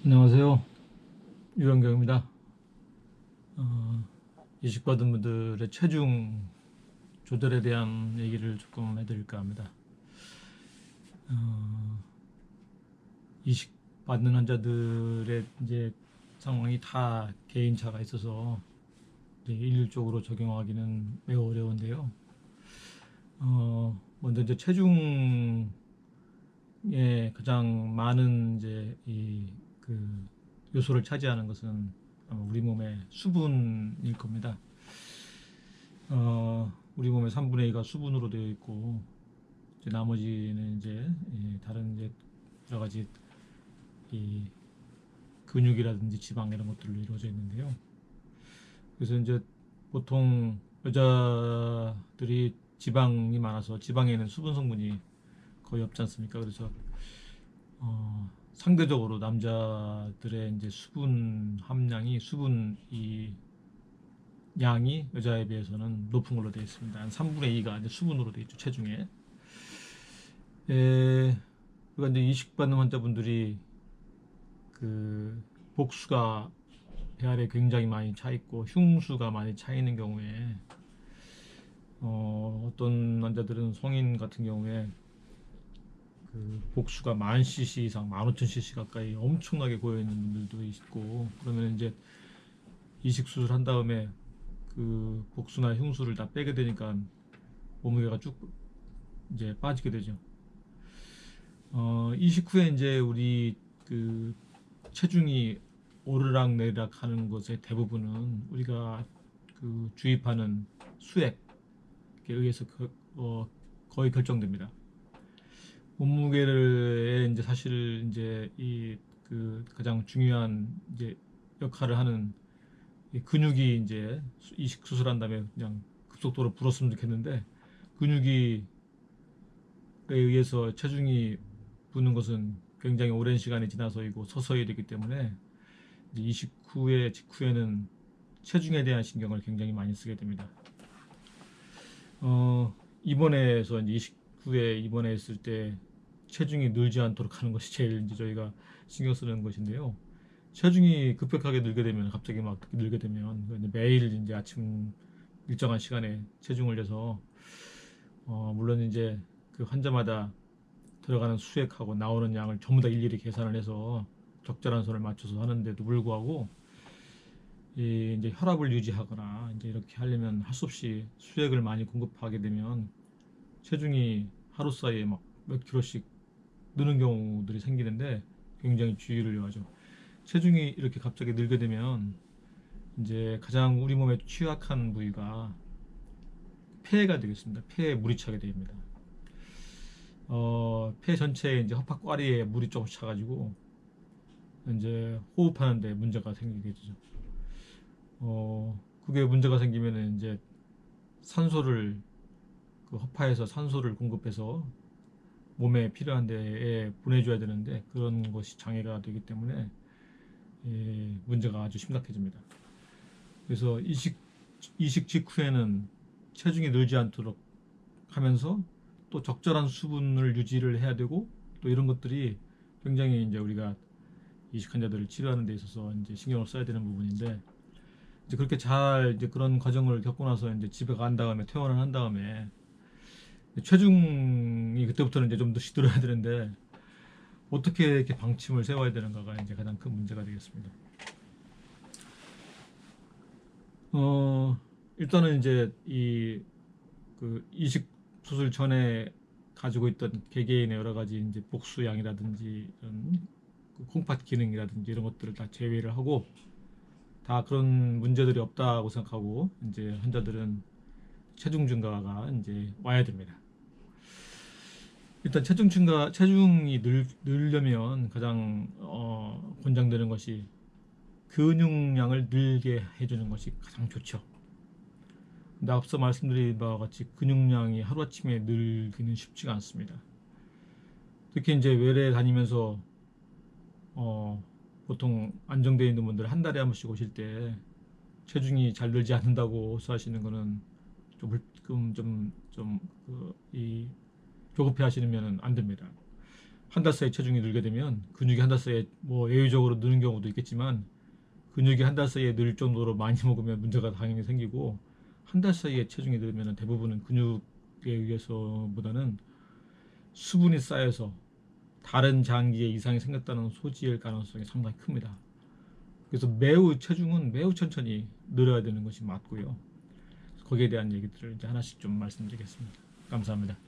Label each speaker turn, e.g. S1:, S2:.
S1: 안녕하세요. 유영경입니다. 이식받은 분들의 체중 조절에 대한 얘기를 조금 해드릴까 합니다. 이식받는 환자들의 이제 상황이 다 개인차가 있어서 이제 일률적으로 적용하기는 매우 어려운데요. 먼저 이제 체중에 가장 많은 이제 그 요소를 차지하는 것은 아마 우리 몸의 수분일 겁니다. 우리 몸의 3분의 2가 수분으로 되어 있고, 이제 나머지는 이제 다른 이제 여러 가지 이 근육이라든지 지방 이런 것들로 이루어져 있는데요. 그래서 이제 보통 여자들이 지방이 많아서 지방에는 수분 성분이 거의 없지 않습니까? 그래서 상대적으로 남자들의 이제 수분 함량이 수분 이 양이 여자에 비해서는 높은 걸로 되어 있습니다. 한 3분의 2가 이제 수분으로 되어 있죠, 체중에. 그러니까 이제 이식받는 환자분들이 그 복수가 배알에 굉장히 많이 차 있고 흉수가 많이 차 있는 경우에 어떤 환자들은 성인 같은 경우에 그 복수가 10,000cc 이상, 15,000cc 가까이 엄청나게 고여 있는 분들도 있고, 그러면 이제 이식 수술한 다음에 그 복수나 흉수를 다 빼게 되니까 몸무게가 쭉 이제 빠지게 되죠. 이식 후에 이제 우리 그 체중이 오르락 내리락 하는 것의 대부분은 우리가 그 주입하는 수액에 의해서 거의 결정됩니다. 몸무게를 이제 사실 이제 이 그 가장 중요한 이제 역할을 하는 이 근육이 이제 이식 수술한 다음에 그냥 급속도로 불었으면 좋겠는데, 근육이 의해서 체중이 붙는 것은 굉장히 오랜 시간이 지나서이고 서서히 되기 때문에 이제 이식 후에 직후에는 체중에 대한 신경을 굉장히 많이 쓰게 됩니다. 입원해서 이제 이식 후에 입원했을 때 체중이 늘지 않도록 하는 것이 제일 이제 저희가 신경 쓰는 것인데요. 체중이 급격하게 늘게 되면, 갑자기 막 늘게 되면 이제 매일 이제 아침 일정한 시간에 체중을 재서 물론 이제 그 환자마다 들어가는 수액하고 나오는 양을 전부 다 일일이 계산을 해서 적절한 선을 맞춰서 하는데도 불구하고 이제 혈압을 유지하거나 이제 이렇게 하려면 할 수 없이 수액을 많이 공급하게 되면 체중이 하루 사이에 막 몇 킬로씩 느는 경우들이 생기는데 굉장히 주의를 요하죠. 체중이 이렇게 갑자기 늘게 되면 이제 가장 우리 몸에 취약한 부위가 폐가 되겠습니다. 폐에 물이 차게 됩니다. 폐 전체에 이제 허파과리에 물이 조금씩 차가지고 이제 호흡하는데 문제가 생기게 되죠. 그게 문제가 생기면은 이제 산소를 그 허파에서 산소를 공급해서 몸에 필요한 데에 보내줘야 되는데 그런 것이 장애가 되기 때문에 문제가 아주 심각해집니다. 그래서 이식 직후에는 체중이 늘지 않도록 하면서 또 적절한 수분을 유지를 해야 되고, 또 이런 것들이 굉장히 이제 우리가 이식 환자들을 치료하는 데 있어서 이제 신경을 써야 되는 부분인데, 이제 그렇게 잘 이제 그런 과정을 겪고 나서 이제 집에 간 다음에 퇴원을 한 다음에 체중이 그때부터는 이제 좀 더 시들어야 되는데 어떻게 이렇게 방침을 세워야 되는가가 이제 가장 큰 문제가 되겠습니다. 일단은 이제 그 이식 수술 전에 가지고 있던 개개인의 여러 가지 이제 복수량이라든지 이런 그 콩팥 기능이라든지 이런 것들을 다 제외를 하고 다 그런 문제들이 없다고 생각하고 이제 환자들은 체중 증가가 이제 와야 됩니다. 일단 체중이 늘려면 가장 권장되는 것이 근육량을 늘게 해주는 것이 가장 좋죠. 근데 앞서 말씀드린 바와 같이 근육량이 하루아침에 늘기는 쉽지가 않습니다. 특히 이제 외래 다니면서 보통 안정되어 있는 분들 한 달에 한 번씩 오실 때 체중이 잘 늘지 않는다고 호소하시는 거는 조금 조급해 하시면 안 됩니다. 한 달 사이에 체중이 늘게 되면 근육이 한 달 사이에 뭐 예외적으로 느는 경우도 있겠지만 근육이 한 달 사이에 늘 정도로 많이 먹으면 문제가 당연히 생기고 한 달 사이에 체중이 늘면 대부분은 근육에 의해서보다는 수분이 쌓여서 다른 장기에 이상이 생겼다는 소지일 가능성이 상당히 큽니다. 그래서 체중은 매우 천천히 늘어야 되는 것이 맞고요. 거기에 대한 얘기들을 이제 하나씩 좀 말씀드리겠습니다. 감사합니다.